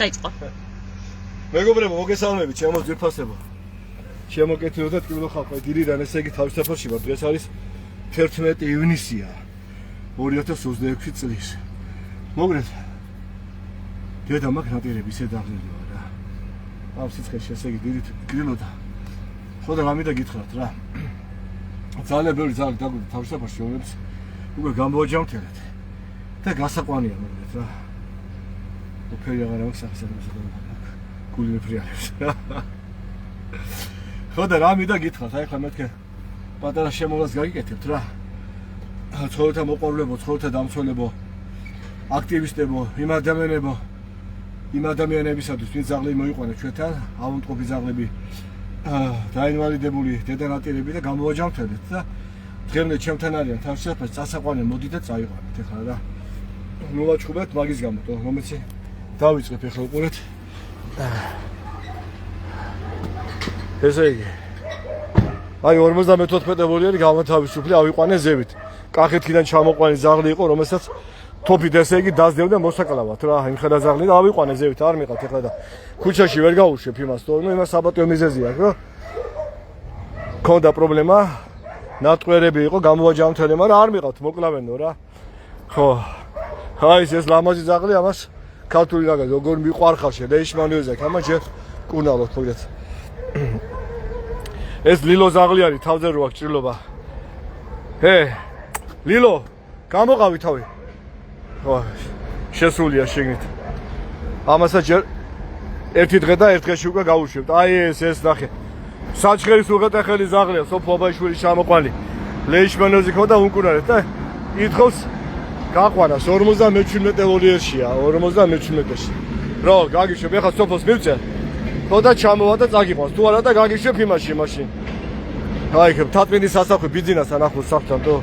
დაიწყო. მეგობრებო, მოგესალმებით, ჩემო ძვირფასებო. შემოკეთილო და ტკბილო ხალხო, დილიდან ესე იგი თავისაფარში ვარ. დღეს არის 11 ივნისია 2026 წლის. მოგრეთ. დედა მაგ ნაპირები ისე დაღლილია რა. ამ სიცხეში ესე იგი დილით გრილოდა. ხო და რამე და გითხრათ რა. ძალიან ბევრი ძალა დაგვიდა თავისაფარში, რომლებიც უკვე გამოვაჯამთელეთ. და გასაყვანია მოგრეთ რა. უფერი აღარ აქვს სახისაგებისა და გული მეფრიალებს. ხო და რამე და გითხრათ, აი ხა მეთქე პატარა შემოვლას გაგიკეთებთ რა. ცხოვრთა მოყვარულებო, ცხოვრთა დამცველებო, აქტივისტებო, იმ ადამიანებისათვის, ვინც ზაღლები მოიყვანეთ ჩვენთან, ავადმყოფი ზაღლები, დაინვალიდებული დედანატირები და გამოვაჯამთელეთ და დღემდე ჩემთან არიან თავისუფლად წასაყვანე მოდი და წაიყვანეთ ეხლა რა. მოვაჩხუბეთ მაგის გამო, რომელიც დავიწყებ ეხლა უყურეთ. ესე იგი. აი 54 ვოლიანი გამათავისუფლე ავიყვანე ზევით. კახეთიდან ჩამოყვანი ზაღლი იყო, რომელსაც თოფით ესე იგი დაძდევდა მოსაკლავად რა, იმხედა ზაღლი და ავიყვანე ზევით, არ მიყავთ ეხლა და ქუჩაში ვერ გავუშვებ იმას, თორემ იმას საბატონო მიზეზი აქვს რა. ქონდა პრობლემა, ნატყუერები იყო, გამოვაჯამთელე, მაგრამ არ მიყავთ, მოკლავენო რა. ხო. აი ეს ლამაზი ზაღლი ამას ქართული რაგაზ როგორ მიყვარხავშე ლეიშმანიოზაკ ამან ჯერ კურნალოთ მოგეთ. ეს ლილო ზაღლი არის თავზე რო აქვს ჭრილობა. ლილო, გამოყავი თავი. ხო, შესულია შეგნით. ამასაც ჯერ ერთი დღე და ერთ დღეში უკვე გავუშვებთ. აი ეს ნახე. საჩხერის უღეთახელი ზაღლია, სოფო აბაშვილის ჩამოყვანი. ლეიშმანიოზი ქონდა უნკურნალეთ და ითხოვს გაყვანა 57 ვოლიერშია, 57-ში. რო, გაგიშვებ, ეხლა სოფოს მივწერ. ხო და ჩამოვა და წაგიყვანს. თუ არა და გაგიშვებ იმაში მაშინ. აი, თათმინის სასახლე ბიძინას ანახოს საფთან თო.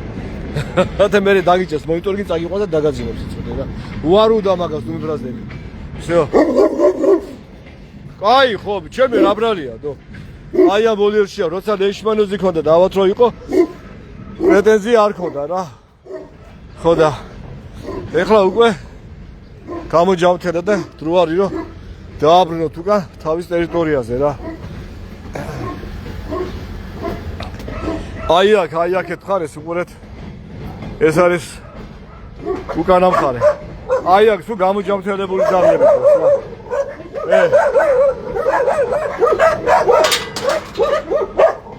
და მე დაგიჭეს მონიტორი წაგიყვანს და დაგაძინებს იცოდე რა. უარუდა მაგას უმიბრაზდები. всё. აი, ხო, ჩემი რა ბრალია თო. აი ამ ვოლიერშია, როცა ლეიშმანოზი ქონდა და ავად რო იყო, პრეტენზია არ ქონდა რა. ხო და ეხლა უკვე გამოჯავთერა და დრო არის რომ დააბრუნოთ უკან თავის ტერიტორიაზე რა. აი აქეთ ხარეს უყურეთ. ეს არის უკანა მხარე. აი აქ თუ გამოჯავთერებული ზაღლები ყავს რა.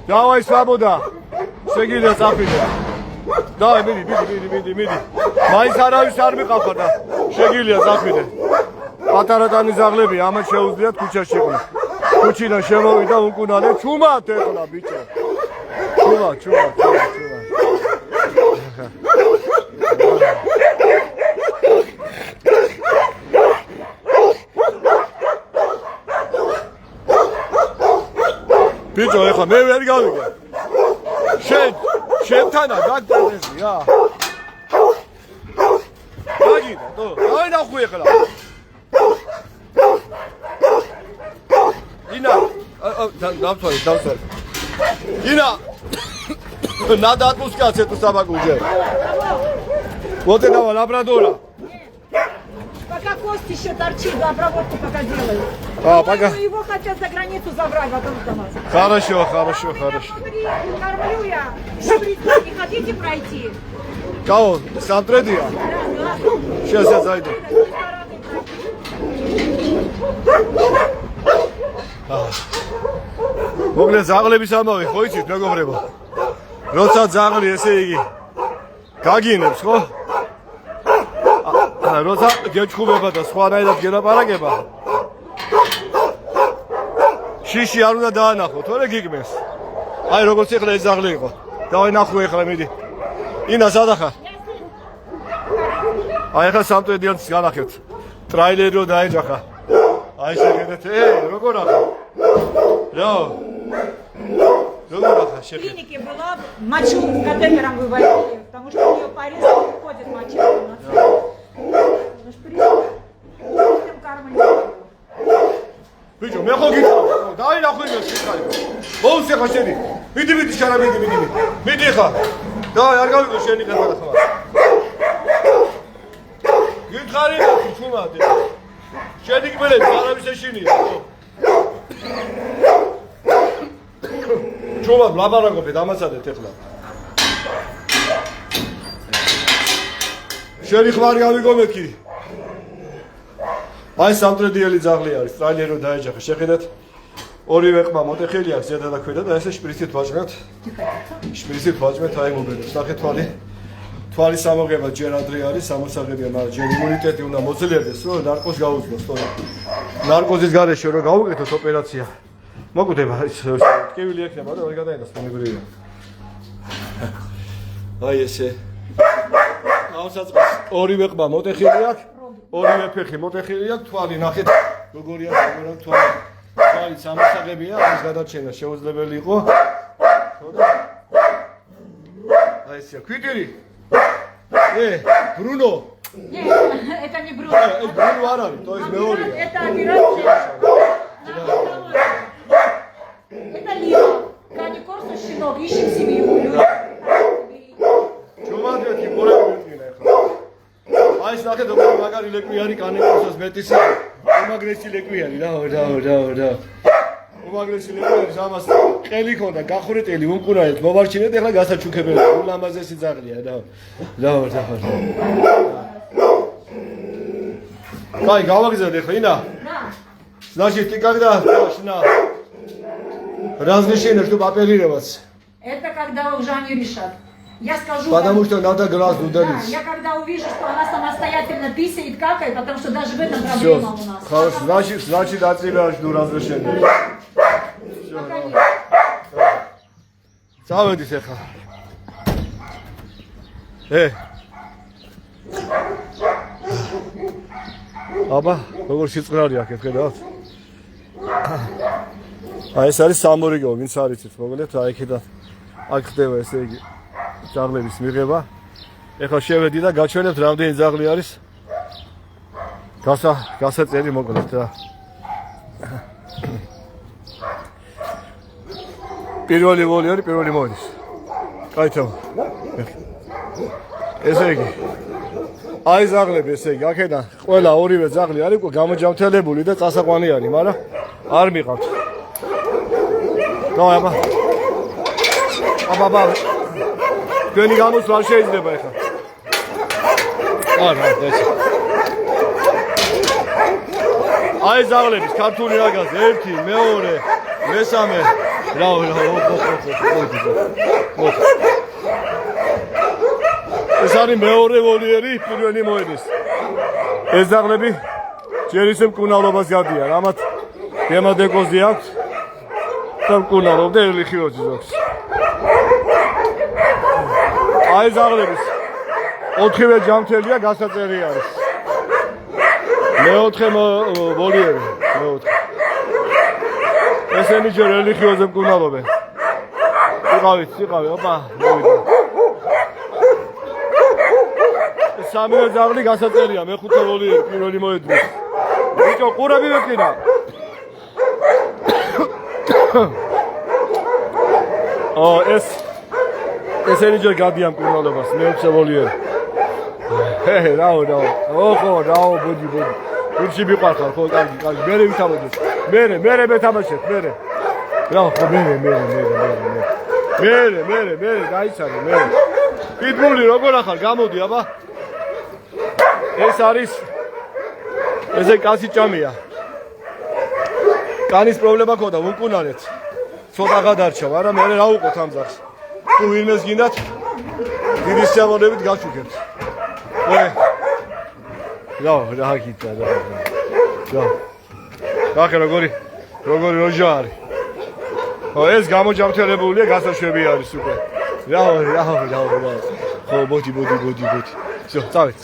დავაი სვაბოდა. შეგიძლია წაფიდე. დავაი მიდი. მაინც არავის არ მიყავდა და შეგიძლია წაფიდე. პატარატანი ზაღლები ამათ შეუძლიათ ქუჩაში იყვნენ. ქუჩიდან შემოვიდა უნკუნალე, ჩუმად ეხლა ბიჭო. ჩუმად. ბიჭო, ეხლა მე ვერ გავიგე. შენთანა გადადეზია. გაგიდა, თო, აი ნახე ეხლა. ინა, დავთვალე. ინა. Надо отпускать эту собаку уже. Вот этого лабрадора. Пока кость еще торчит, обработку пока делают. Пока. Его хотят за границу забрать, потом до нас. Хорошо. Кормлю я. Не хотите пройти? Кого? Сантредия? Да. Сейчас я зайду. მოგლე ზაღლების ამავე ხო იცით მეგობრებო? როცა ზაღლი ესე იგი გაგინებს ხო? როცა გეჩხუბება და სხვანაირად გელაპარაკება. შიში არ უნდა დაანახო, თორე გიგმეს. აი როგორც ეხლა ეს ზაღლი იყო. დავაი ნახო ეხლა მიდი. ინა სადახარ? აი ეხლა სამტრედიანს განახეთ. ტრაილერი რო დაეჯახა. აი შეგედეთ, როგორ ახლა? Როგორ ახლა შეხე? В клинике была, мочу с катетером выводили, потому что у нее порез уходит моча. Всем кормлю. ბიჭო, მე ხო გითხარ, დაინახო იმას გითხარი. მოუსე ხა შენი. მიდი შარა მიდი. მიდი ხა. დავაი არ გავიგო შენი ყება ხმა. გითხარი ჩუმად. შენი კბილები არავის ეშინია. ჩუმად ლაპარაკობთ ამასადეთ ეხლა. შენი ხმარი ავიგო მეკი. აი სამტრედიელი ძაღლი არის, ტრაილერო დაეჯახა. შეხედათ ორივე ყმა მოტეხილი აქვს ზედა და ქვედა და ესე შპრიცით ვაჭმევთ. შპრიცით ვაჭმევთ აი მოგერებს. ნახეთ თვალი. თვალის ამოღება ჯერ ადრე არის, სამოსაღებია, მაგრამ ჯერ იმუნიტეტი უნდა მოძლიერდეს, რომ ნარკოზს გაუძლოს, თორე ნარკოზის გარეშე რომ გაუკეთოს ოპერაცია. მოკვდება ის ტკივილი ექნება და ვერ გადაიდოს მონიგრია. აი ესე. ავსაწყის ორივე ყმა მოტეხილი აქვს, ორივე ფეხი მოტეხილი აქვს, თვალი ნახეთ როგორია თვალი. თვალი სამოსაღებია, ამის გადარჩენა შეუძლებელი იყო. აი ესე ქვიტირი. Bruno. Это не Бруно. Это Бруно арали, то есть Меори. Это операция. Это Лио. Кани Корсо щенок, ищем семью. Чувак, я тебе говорю, ай, знаете, добрый магазин лекуяри, Кани Корсо сметиси. Умагреси лекуяри, да. უმაგრესი ლეკუიარი ამას ყელი ქონდა გახურეთელი უმკურაეთ მოვარჩინეთ ეხლა გასაჩუქებელი ულამაზესი ძაღლია და კაი გავაგზავნე ეხლა ინა значит ты когда начна разрешение чтобы оперировать это когда уже они решат я скажу потому что надо глаз удалить я когда увижу что она самостоятельно писает какает потому что даже в этом проблема у нас хорошо значит отсюда жду разрешения წავედის ახლა. აბა, როგორ სიწყნარი აქვს, ხედავთ? აი ეს არის სამორიგო, ვინც არიცით, მოგონებთ, აი იქიდან აქ ხდება ესე იგი ძაღლების მიღება. ეხლა შევედი და გაჩვენებთ რამდენი ძაღლი არის. გასაწერი მოგონებთ რა. პირველი ვოლიორი პირველი მოდის. კაითო. ესე იგი. აი ძაღლები ესე იგი, აქედან ყველა ორივე ძაღლი არის გამოჯამთელებული და წასაყვანი არის, მაგრამ არ მიყავთ. დავა აბა. აბა. თქვენი გამოსვლა არ შეიძლება ეხლა. არა, ესე. აი ძაღლების ქართული რაგაზი 1, 2, მესამე რა ეს არის მეორე ვოლიერი, პირველი მოედის. ეს ძაღლები ჯერ ისე მკურნალობას გადიან, ამათ დემადეკოზი აქვს და მკურნალობდა ერლიხიოზი ზოგს. აი ძაღლების 4-ვე ჯამთელია გასაწერი არის. მეოთხე ვოლიერი, მეოთხე. ესენი ჯერ ერლიხიოზე მკურნალობენ. იყავით, ოპა, მოვიდა. სამივე ძაღლი გასაწერია, მეხუთე ვოლიერი, პირველი მოედვის. ბიჭო, ყურები ვეკინა. ესენი ჯერ გადიან მკურნალობას, მეექვსე ვოლიერი. რაო. რაო, ბოდი. გულში მიყვარხარ, ხო, კარგი. მერე ვითამაშოთ. მერე მეთამაშეთ, მერე. რა, ხო, მერე, გაიცანე, მერე. პიტბული როგორ ახარ, გამოდი, აბა. ეს არის ესე კაცი ჭამია. კანის პრობლემა ქონდა, უკუნარეთ. ცოტა გადარჩა, მაგრამ მე რა უყოთ ამ ძაღლს. თუ ვინმეს გინდათ, დიდი სიამოვნებით გაჩუქებთ. რა გიტა. ახლა როგორი როჟა არის. ეს გამოჯამთელებულია, გასაშვები არის უკვე. რა. ხო, ბოდი. всё, წავით.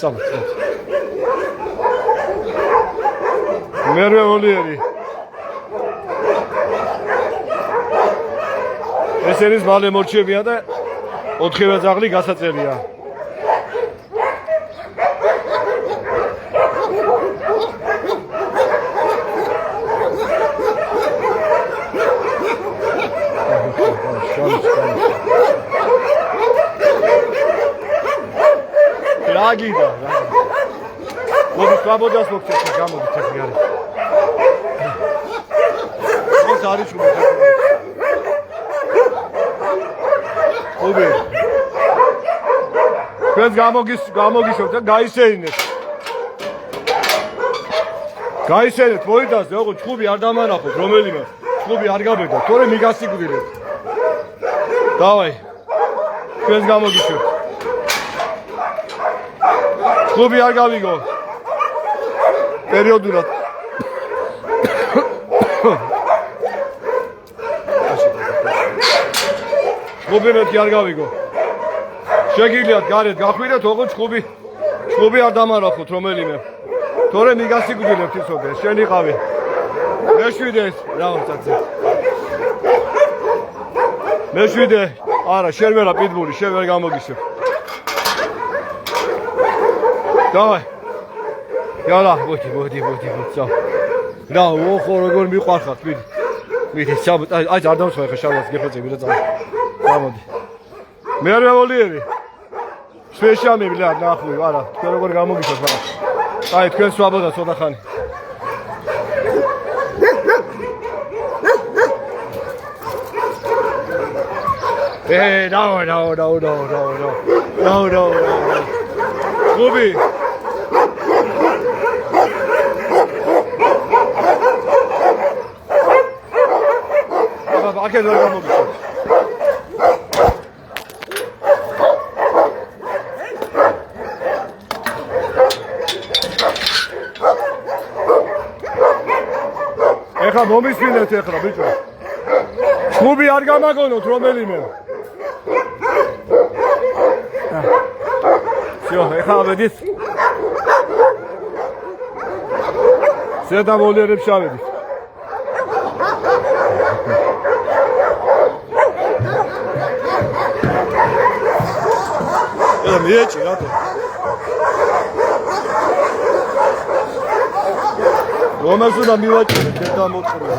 მერვე ვოლიერი. ესენის მალე მორჩებია და 4-ვე ძაღლი გასაწერია. რაგიდა. მოდი სვაბოდას მოგწევთ გამოდით ახლა არის. ეს არის ჩუბი. ობე. ჩვენს გამოგიშობთ და გაისეინეთ. გაისენეთ მოიტანს როგორ ჩხუბი არ დამანახოთ რომელიმე ჩხუბი არ გაბედოთ თორე მიგასიკვდილეთ დავაი ჩვენს გამოგიშვებთ ჩხუბი არ გავიგო პერიოდულად ჩხუბი მეთქი არ გავიგო შეგიძლიათ გარეთ გახვიდეთ როგორ ჩხუბი არ დამანახოთ რომელიმე თორე მიგასიკვდილებთ იცოდე შენ იყავი მეშვიდე რაოცაცე მეშვიდე არა შენ ვერა პიტბული შენ ვერ გამოგიშებ დავაი იალა მოდი წა რა ოხო როგორ მიყვარხარ მიდი შაბათ აი არ დამსვე ხა შაბათს გეფოცები რა წა გამოდი მე არ ველიერი სპეციალები რა ნახული არა თქვენ როგორ გამოგიშებ რა აი თქვენ სვაბოდა ცოტა ხანი რა გუბი აბა აქეთ ვერ გამოგიშებ ეხლა მომისმინეთ ეხლა ბიჭო ჩხუბი არ გამაგონოთ რომელიმე всё ეხლა ავედით ზედა მოლიერებს შავედით ეხლა მიეჭი რატო რომელს უნდა მივაჭირე ზედა მოწყრე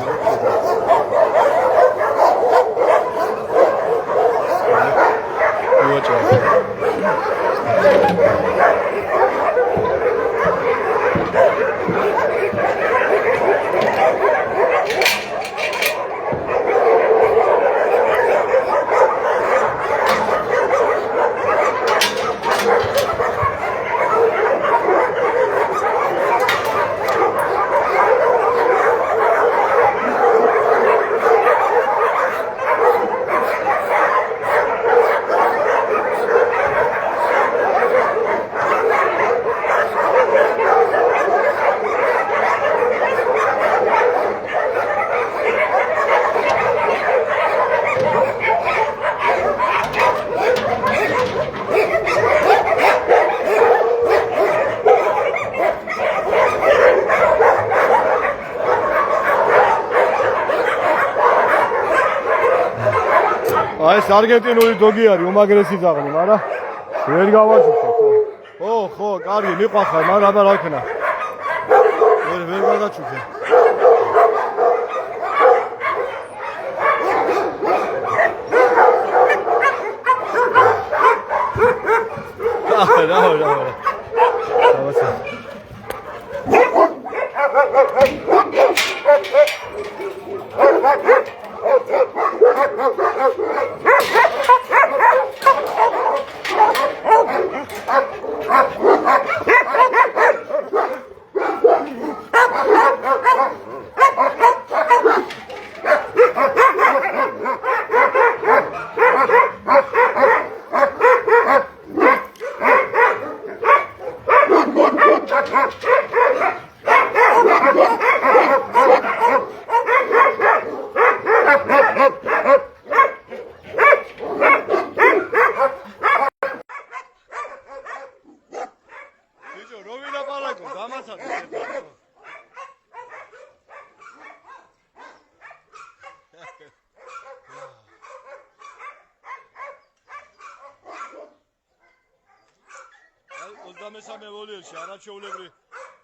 ეს არგენტინული დოგი არის უმაგრესი ძაღლი, მაგრამ ვერ გავაჩუქე. ხო, კარგი, მიყვახარ, მაგრამ აბა რა იქნა. ვერ გადაჩუქე. რა. მესამე ვოლიერში არაჩვეულებრივი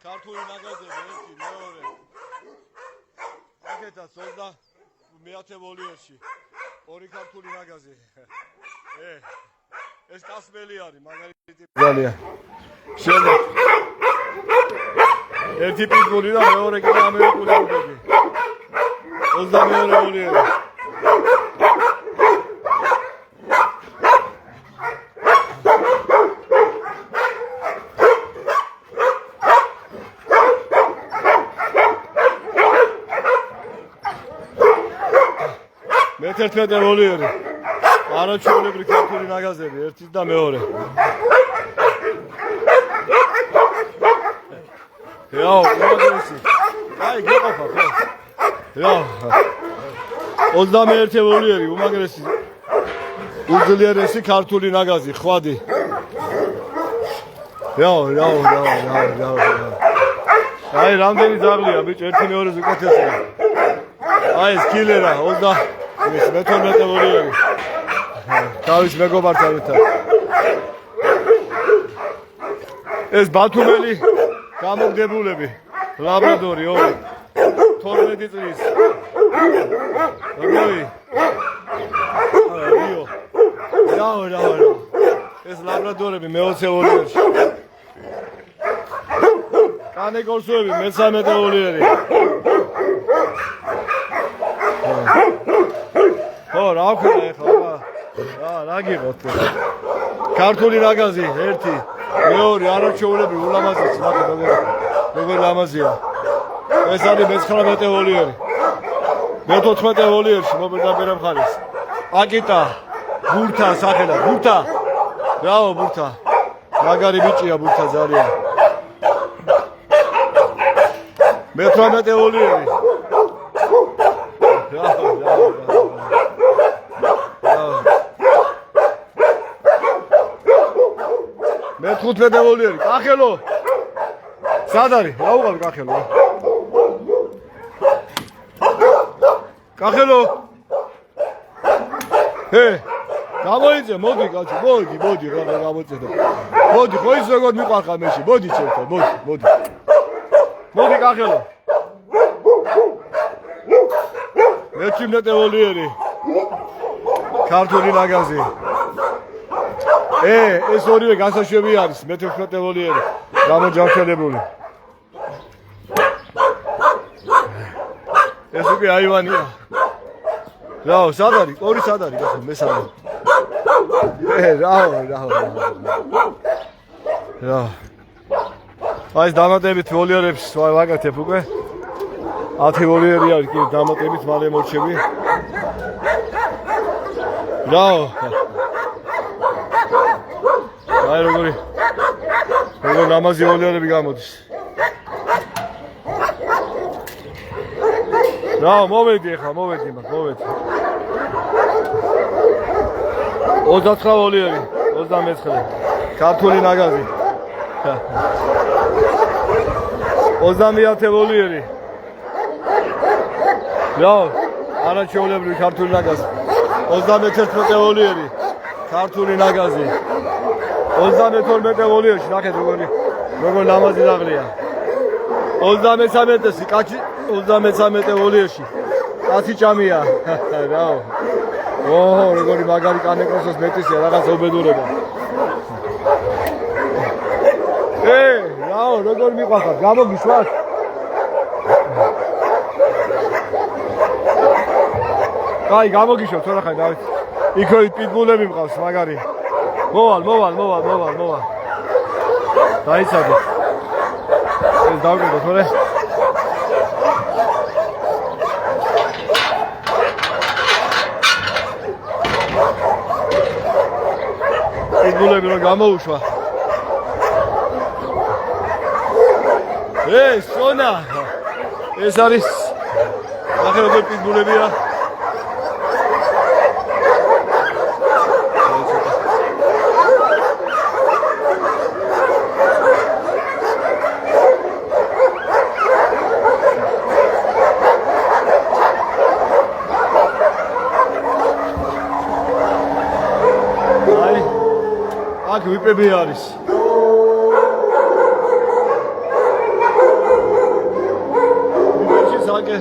ქართული ნაგაზები ერთი მეორე აქეთაც 29 ვოლიერში ორი ქართული ნაგაზი ეს კასმელი არის მაგალითი ძალიან შენ ერთი პიტბული და მეორე კი ამერიკული ბულდოგი. 22 ვოლიერი. მე-11 ვოლიერი. არაჩვეულებრივი ქართული ნაგაზები, ერთი და მეორე. Yo, მოგესწრაფი. აი, გეყოფა ხო? Yo. 21 ვოლიერი, უმაგრესი. უძლიერესი ქართული ნაგაზი, ხვადი. Yo. აი, რამდენი ძაღლია, ბიჭო, 1-2-ზე უკეთესია. აი, ეს კილერა, 12 ვოლიერი. თავის მეგობართან ერთად. ეს ბათუმელი გამოგდებულები, ლაბრადორი, 12 წლის. როგორი? რა. ეს ლაბრადორები მე-20 ვოლიერში. კანეკორსოები მე-13 ვოლიერი. ხო, რა ვქნა ეხლა? რა გიყოთ? ქართული ნაგაზი, ერთი. მეორე არაჩვეულებრივი ულამაზესი, ნახე როგორ ლამაზია. ეს არის მე-19 ვოლიერი. მე-14 ვოლიერში მოპირდაპირე მხარეს. აკიტა, ბურთა სახელად, ბურთა. რაო ბურთა. მაგარი ბიჭია ბურთა ძალიან. მე-18 ვოლიერი. რაო. მე-15 ვოლიერი. კახელო. სად არის? რა უყავი კახელო? კახელო. გამოიწე, მოდი კაცო, მოდი, რა გამოიწედო. მოდი, ხო ის როგორ მიყვარხარ მეში. მოდი ჩემთან, მოდი. მოდი კახელო. მე-17 ვოლიერი. ქართული ნაგაზი. ეს ორივე გასაშვები არის, მე-11 ვოლიერი, გამოჯამშელებული. ეს უკვე აივანია. რაო, სად არის? ორი სად არის, გახო, მესამე. რა. აი ეს დამატებით ვოლიერებს ვაკეთებ უკვე. 10 ვოლიერი არის კი დამატებით მალე მორჩები. რაო. აი როგორ ლამაზი ვოლიერები გამოდის. რა, მოვედი ახლა, მოვედი. 29 ვოლიერი, 29. ქართული ნაგაზი. 29 ვოლიერი. რა, არაჩვეულებრივი ქართული ნაგაზი. 31 ვოლიერი. ქართული ნაგაზი. 32 ვოლიერში, ნახეთ როგორ ლამაზი ძაღლია. 33 კაცი, 33 ვოლიერში. კაცი ჭამია. რაო. როგორი მაგარი კანეკროსოს მეტისია, რაღაც უბედურება. რაო, როგორ მიყვარხარ, გამოგიშვათ? კაი, გამოგიშვათ, თორე ხარ დავით. იქო პიტბულები მყავს, მაგარი. მოვალ. დაიცადე. ეს დავკიდო, თორე. პიტბულები რომ გამოუშვა. სონა. ეს არის. ახლა როგორ პიტბულებია? აქ ვიპები არის. ვიპებში საკე.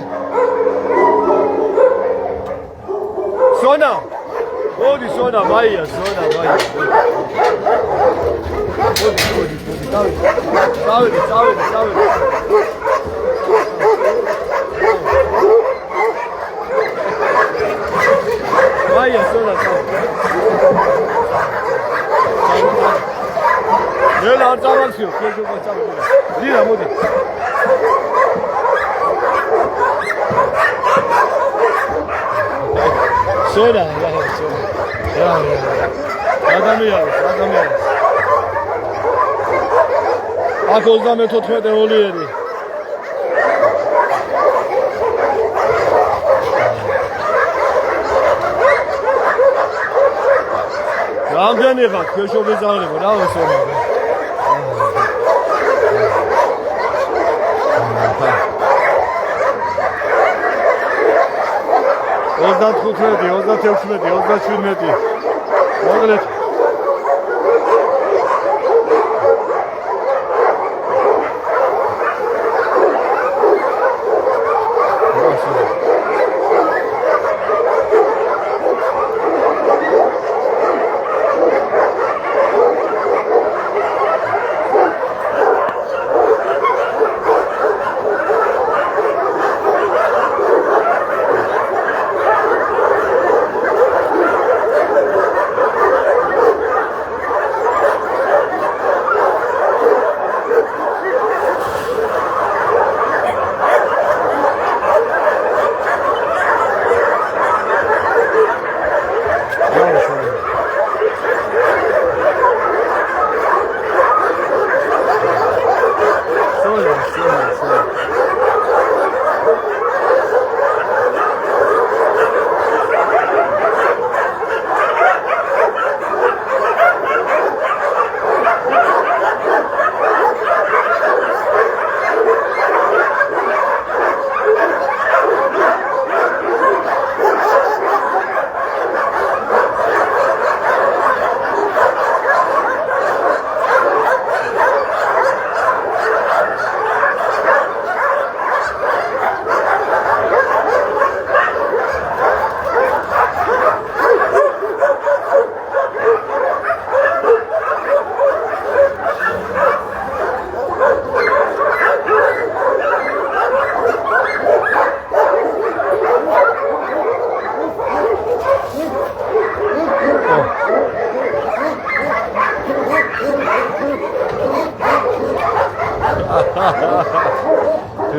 სონა. მოდი სონა მაია სონა მაია მოდი წავედი მაია სონა ნელა არ წავარციო ქეჯობა წავედი ლილა მოდი სონა ადამიანს აქ 34 ოლიერი რამდენი ხარ ქეშობის ზაღლება რა ვესწორე 35, 36, 37. მოგლეთ.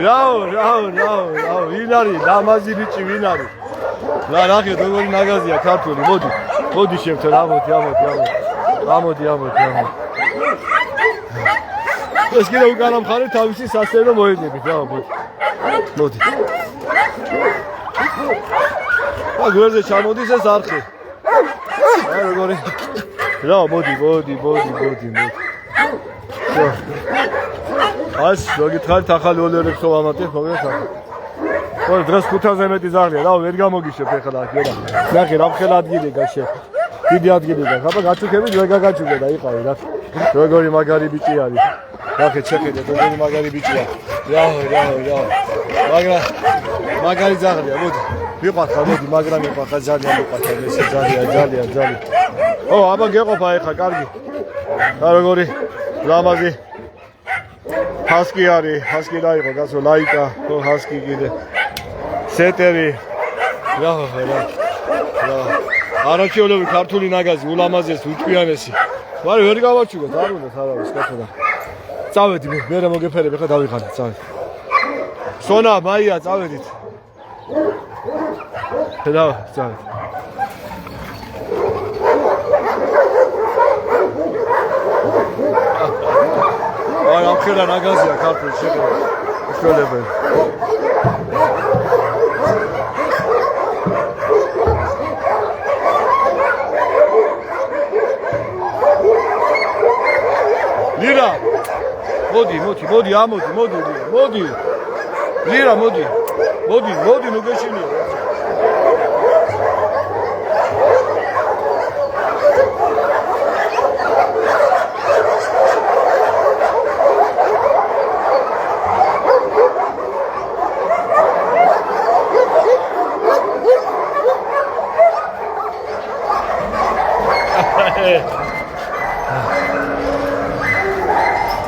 Rao, ვინარი, ლამაზი ბიჭი ვინარი. რა ნახეთ როგორი ნაგაზია ქართული, მოდი შევთო, ამოდი. ეს კიდე უკანა მხარე თავისი სასწრაფო მოედნებით, რა მოდი. გვერდზე ჩამოდის ეს არხი. როგორი. რა მოდი. Ας, გოგითხარით ახალი ოლერებს ხო ამატეთ, მოგესალმებით. ხო, დღეს 500-ზე მეტი ზაღლია, რა ვერ გამოგიშებ ეხლა აქ, რა. ნახე, რა მხელ ადგილი გაშე. დიდი ადგილი და ხაბა გაჩუქებით, ვერ გაგაჩუქე და იყავი რა. როგორი მაგარი ბიჭი არის. ნახე, შეხედეთ, როგორი მაგარი ბიჭია. რა. მაგრამ მაგარი ზაღლია, მოდი. ვიყვარხარ, მოდი, მაგრამ ვიყვარხარ, ძალიან ვიყვარხარ, ეს ძალიან. ო, აბა გეყოფა ეხლა, კარგი. და როგორი ლამაზი Husky არის, Husky დაიყო, გასო ლაიკა, ხო Husky კიდე. სეტერი. რა. არაჩიოლები ქართული ნაგაზი, ულამაზესი, უჭვიანესი. მაგრამ ვერ გავაჩუქოთ, არ უნდა თავის კაცო. წავედი მე მოგეფერებ, ხა დავიხარე, წავედი. სონა, მაია, წავედით. წავედი. აი ამ ხელა ნაგაზია ქართული შეხედე. შველებენ. ლირა. მოდი, ამოდი. ლირა, მოდი, ნუ გეშინია.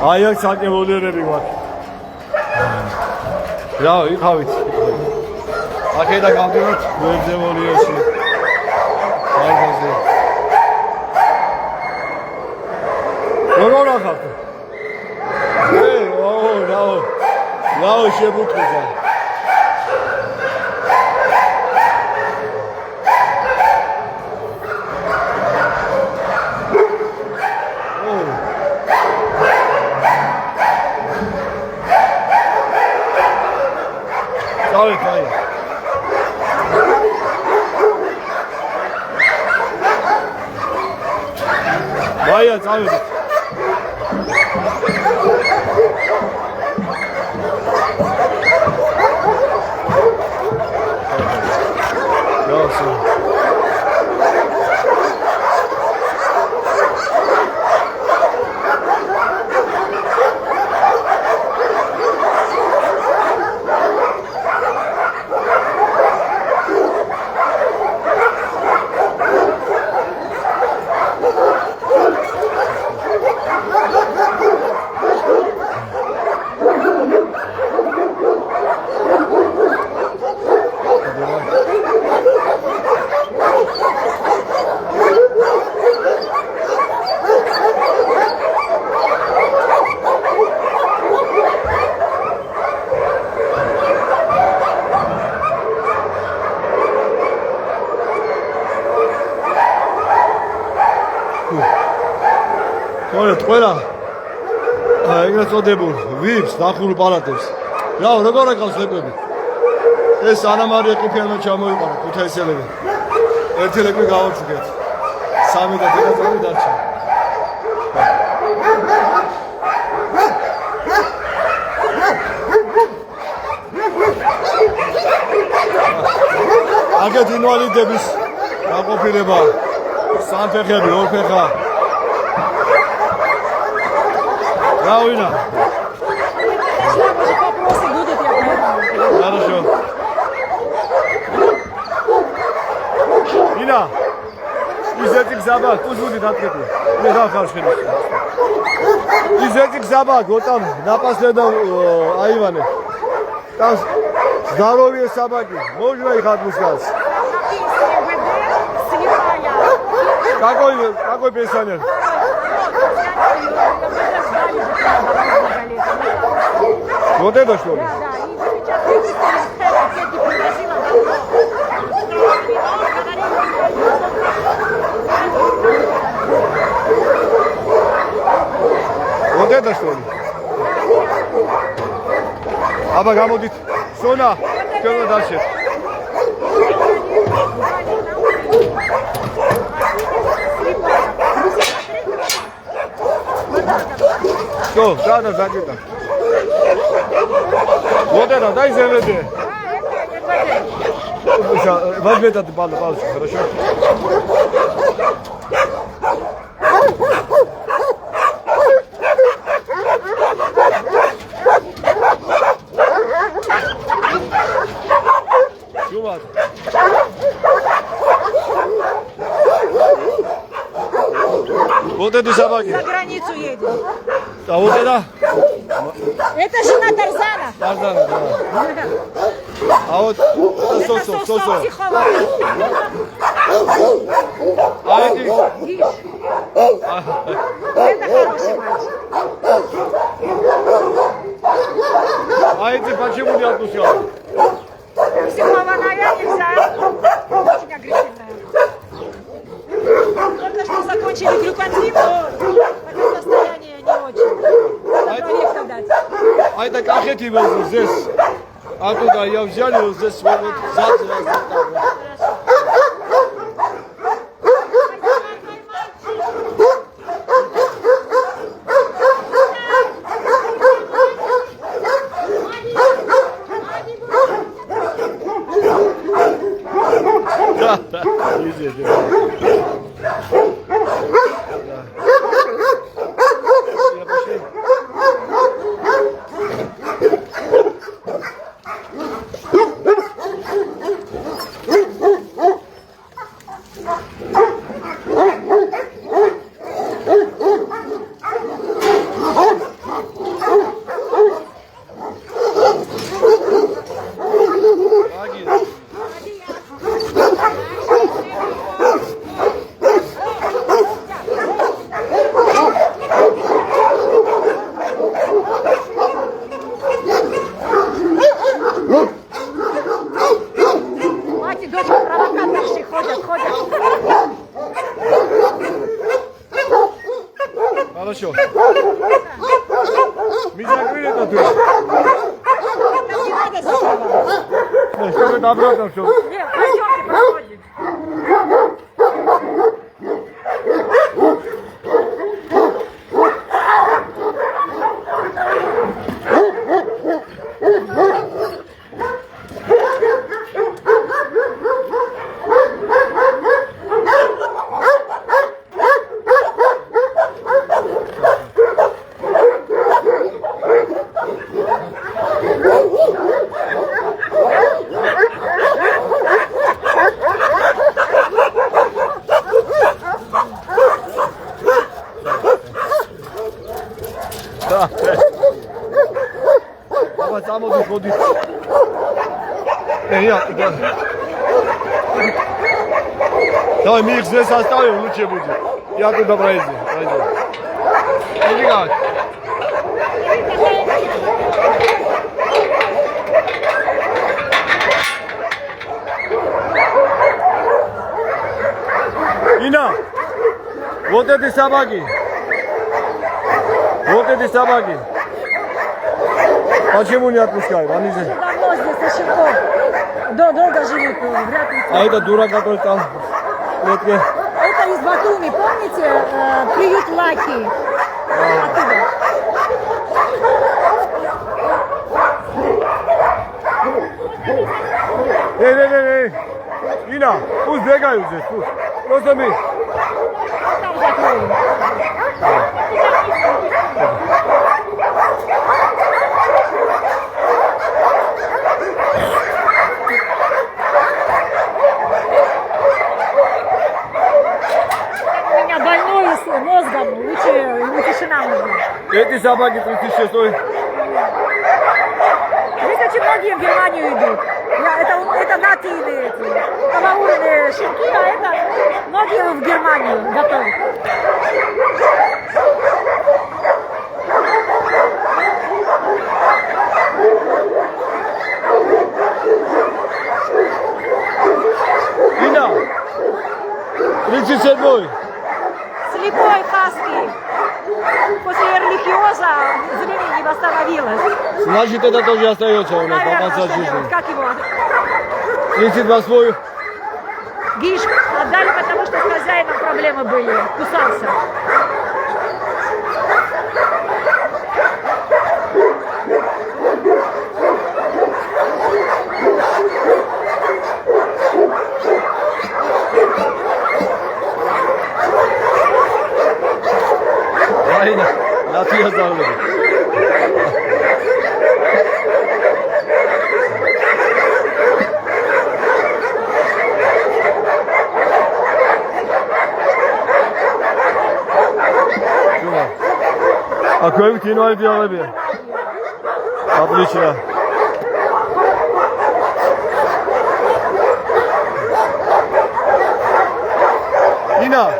აი აქ საკევლიერები გვაქვს. რა, იყავით. აქედა გავდივართ ვერძემოლიაში. აიგაზე. როგორ ახალ? რაო შეგუთხიზა. Давай. Vaya, давай. ყველა ეგრეთ წოდებულ ვიპს დახურულ პალატებს. რა, როგორ აკავს ლეკვები? ეს ანა მარია კიფიანმა ჩამოიყარა ქუთაისელები. ერთი ლეკვი გავაჩუქეთ. 3 და დედაწოლი დარჩა. აგეთ ინვალიდების გაყოფილება. სამფეხები, ორფეხა. Равина. Вопросы будут, я понимаю. Хорошо. Нина. Изეთი გზაბა, კუზული დატკეტი. მე დახარშხები. Изეთი გზაბა, გოტამ, ნაპასლე და აივანე. Там здоровье собаки. Можно их отпускать? Какой пенсионер? Вот это что ли? Вот это что ли? Аба გამოდით. Სონა, ჩვენ დავშეთ. Что, да, закита. Вот это, дай заведи. Возьми этот палочку, хорошо? Чувак. Вот эти собаки. За границу едем. А вот это? Это жена Тарзана. Тарзана, да. А вот это Сосо. А эти? Это хороший мальчик. А эти почему не отпускают? Психованная нельзя. Очень агрессивная. Только что закончили глюконзин, но пока состояние не очень. Надо проверку дать. А это кахети был здесь. Оттуда я взяли вот здесь вот сзади. Хорошо. Мизаквирето ты. Не надо закрывать. Что это обратно все? Нет, пойдемте проходим. Да. Давай, самоди ходи. Я. Давай, мы их здесь оставим, лучше будет. Я туда пройду. Иди как. Ина, вот эти собаки. Вот эти собаки. Почему не отпускают? Они же... Давно здесь щенков. Долго живут, вряд ли. А это дурак, который там в клетке. Это из Батуми, помните? Приют Лаки. Оттуда. Эй. Ина, пусть бегают здесь, пусть. Просто мы. Там закроем. У меня больной с мозгом, лучше ему тишина нужна. Эти собаки 36-й. Здесь очень многие в Германию идут. Это натийные эти, полоурные щенки, а это многие в Германию готовят. Ина, 37-й. Слепой хаски. После эрлихиоза зрение не восстановилось. Значит, это тоже остается у нас до Наверное, конца что жизни. делать? Как его? 38-й. Гиш отдали, потому что с хозяином проблемы были. Кусался. Aynen. Yatıyor zarları. А кое кино делали бы? Отлично. Ина,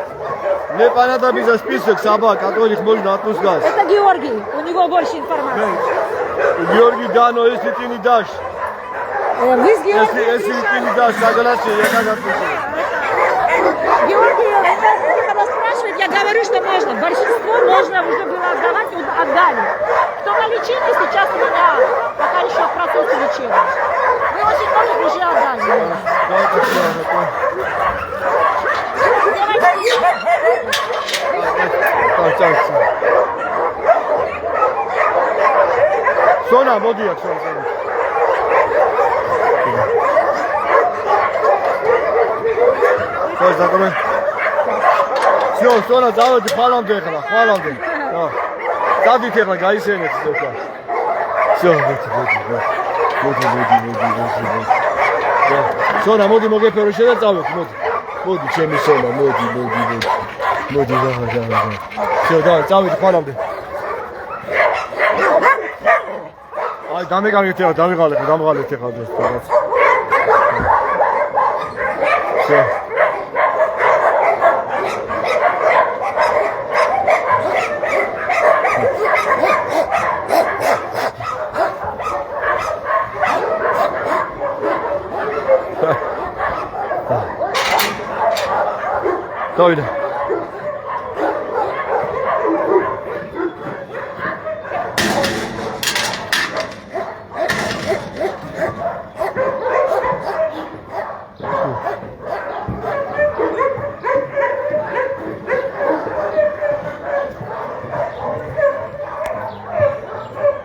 мне понадобится список собак, которых можно отпускать. Это Георгий. У него больше информации. Георгий, да, но если ты не дашь, Вы с Георгием если ты не дашь согласие, я как отпущу? Георгий, когда спрашивает, я говорю, что можно. Большинство можно уже было отдавать, отдали. Кто на лечении, сейчас у меня пока еще в процессе лечения. Вы очень многих уже отдали. Да, это все, так. Sona, modu yak Sona. Koy zakonu. Все, Sona, zavodi, hvala vam tehla, hvala vam tehla. Zavodi tehla, gaisene ti tehla. Все, vodi. Sona, modi moge perošeda zavodi, modi, čemi Sona, modi. Modi, da. Все, давай, zavodi, hvala vam tehla. Ay, დამეგალეთ ეხლა დღეს რაღაც. Всё. Doydu.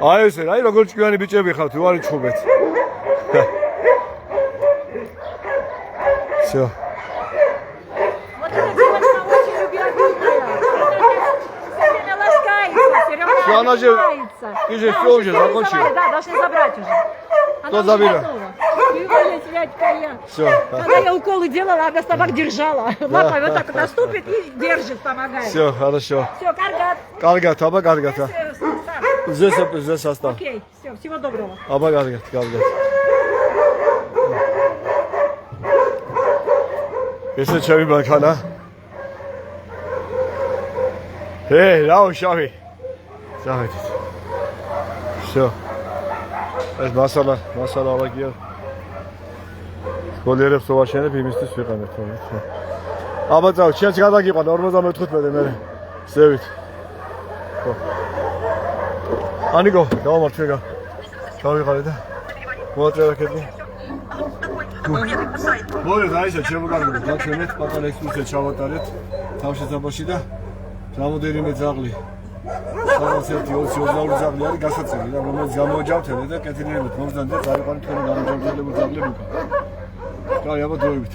აი ესე, აი როგორ ჭკვიანი ბიჭები ხართ, უარი ჩხუბეთ. Всё. Вот эта девочка очень любвеобильная. Она ласкается, все равно Всё, она же- нравится. ты же Да, всё уже закончила. организовали, да, должны забрать уже. Она Кто уже заберет? готова. Привет, Вятька, я. Всё. Когда я уколы делала, она собак держала. Лапой вот так вот наступит и держит, помогает. Всё, хорошо. Все, каргат. Კარგად, აბა, კარგად. ზეს სასტავ. Окей, все, всего доброго. აბა, კარგად, კარგად. ესე ჩემი ბანკანა. რაო შავი. წავედით. всё. ეს მასალა ალაგია. სკოლიერებს თუ ვაშენებ, იმისთვის ვიყენებ თორემ. აბა, წავ, შენც გადაგიყვან 55 მე. ზევით. ხო. ანიკო, დავამართ შეგა. დავიღალე და მოაწერა კეთილი. მოდით აისა შემოგარგოთ, დაჩვენეთ, პატარა ექსკურსია ჩავატარეთ თავშესაფარში და რამოდენიმე ძაღლი. სადაც ერთი 20-22 ძაღლი არის გასაწევი და რომელიც გამოაჯავთებთ და კეთილიანად მომზადეთ, წარიყვანით თქვენი გამოჯავთებულ ძაღლები უკან. კაი, აბა დროებით.